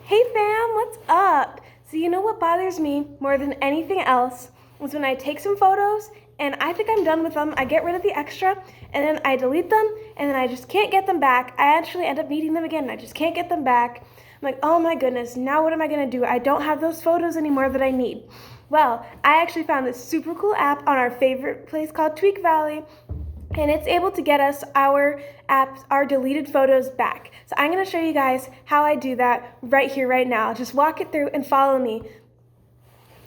Hey fam, what's up? So you know what bothers me more than anything else is when I take some photos and I think I'm done with them, I get rid of the extra, and then I delete them, and then I just can't get them back. I actually end up needing them again, and I just can't get them back. I'm like, oh my goodness, now what am I gonna do? I don't have those photos anymore that I need. Well, I actually found this super cool app on our favorite place called Tweak Valley, and it's able to get us our apps, our deleted photos back. So I'm going to show you guys how I do that right here, right now. Just walk it through and follow me.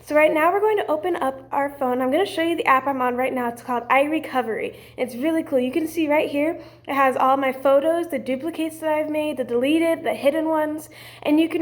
So right now we're going to open up our phone. I'm going to show you the app I'm on right now. It's called iRecovery. It's really cool. You can see right here, it has all my photos, the duplicates that I've made, the deleted, the hidden ones, and you can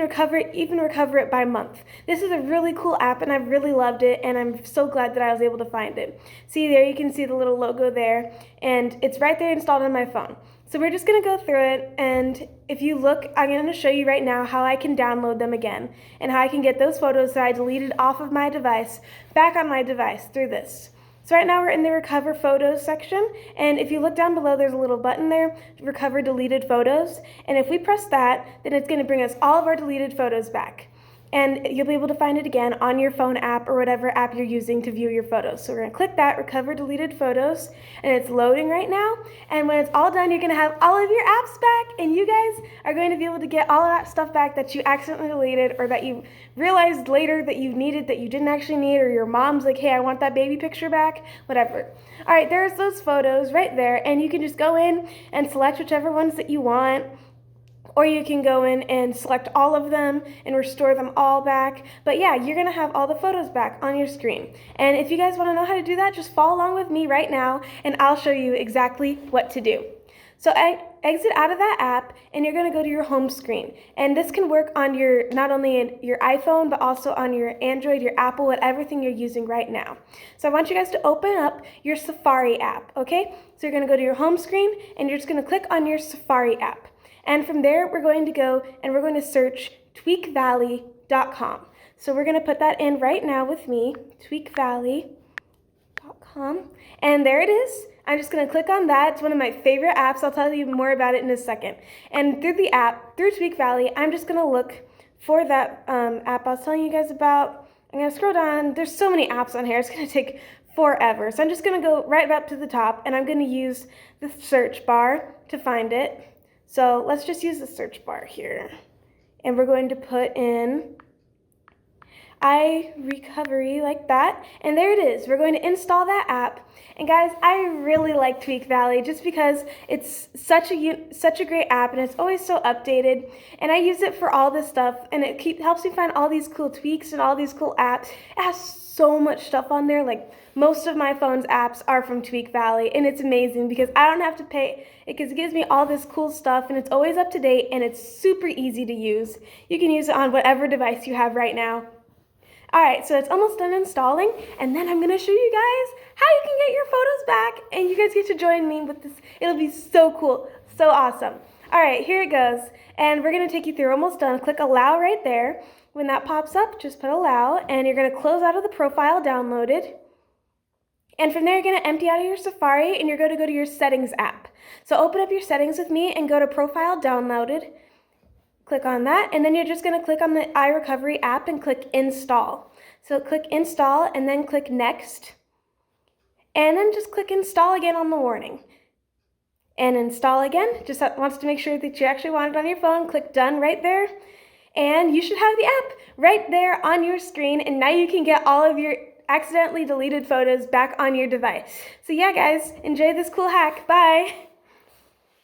even recover it by month. This is a really cool app and I've really loved it, and I'm so glad that I was able to find it. See there, you can see the little logo there, and it's right there installed on my phone. So we're just going to go through it, and if you look, I'm going to show you right now how I can download them again and how I can get those photos that I deleted off of my device back on my device through this. So right now we're in the Recover Photos section, and if you look down below, there's a little button there, Recover Deleted Photos, and if we press that, then it's going to bring us all of our deleted photos back. And you'll be able to find it again on your phone app or whatever app you're using to view your photos. So we're going to click that, Recover Deleted Photos, and it's loading right now. And when it's all done, you're going to have all of your apps back, and you guys are going to be able to get all of that stuff back that you accidentally deleted or that you realized later that you needed that you didn't actually need, or your mom's like, hey, I want that baby picture back, whatever. All right, there's those photos right there, and you can just go in and select whichever ones that you want. Or you can go in and select all of them and restore them all back. But yeah, you're going to have all the photos back on your screen. And if you guys want to know how to do that, just follow along with me right now, and I'll show you exactly what to do. So exit out of that app, and you're going to go to your home screen. And this can work on not only your iPhone, but also on your Android, your Apple, whatever thing you're using right now. So I want you guys to open up your Safari app, okay? So you're going to go to your home screen, and you're just going to click on your Safari app. And from there, we're going to go and we're going to search tweakvalley.com. So we're going to put that in right now with me, tweakvalley.com. And there it is. I'm just going to click on that. It's one of my favorite apps. I'll tell you more about it in a second. And through the app, through Tweak Valley, I'm just going to look for that app I was telling you guys about. I'm going to scroll down. There's so many apps on here. It's going to take forever. So I'm just going to go right up to the top, and I'm going to use the search bar to find it. So let's just use the search bar here, and we're going to put in iRecovery like that, and there it is. We're going to install that app. And guys, I really like Tweak Valley just because it's such a great app, and it's always so updated, and I use it for all this stuff, and it helps me find all these cool tweaks and all these cool apps. It has so much stuff on there. Like, most of my phone's apps are from Tweak Valley, and it's amazing because I don't have to pay, because it gives me all this cool stuff, and it's always up to date, and it's super easy to use. You can use it on whatever device you have right now. Alright, so it's almost done installing, and then I'm going to show you guys how you can get your photos back, and you guys get to join me with this. It'll be so cool, so awesome. Alright, here it goes, and we're going to take you through. Almost done. Click allow right there. When that pops up, just put allow, and you're going to close out of the profile downloaded. And from there, you're going to empty out of your Safari, and you're going to go to your settings app. So open up your settings with me and go to profile downloaded. Click on that, and then you're just going to click on the iRecovery app and click install. So click install, and then click next, and then just click install again on the warning. And install again. Just wants to make sure that you actually want it on your phone. Click done right there, and you should have the app right there on your screen, and now you can get all of your accidentally deleted photos back on your device. So yeah, guys, enjoy this cool hack. Bye!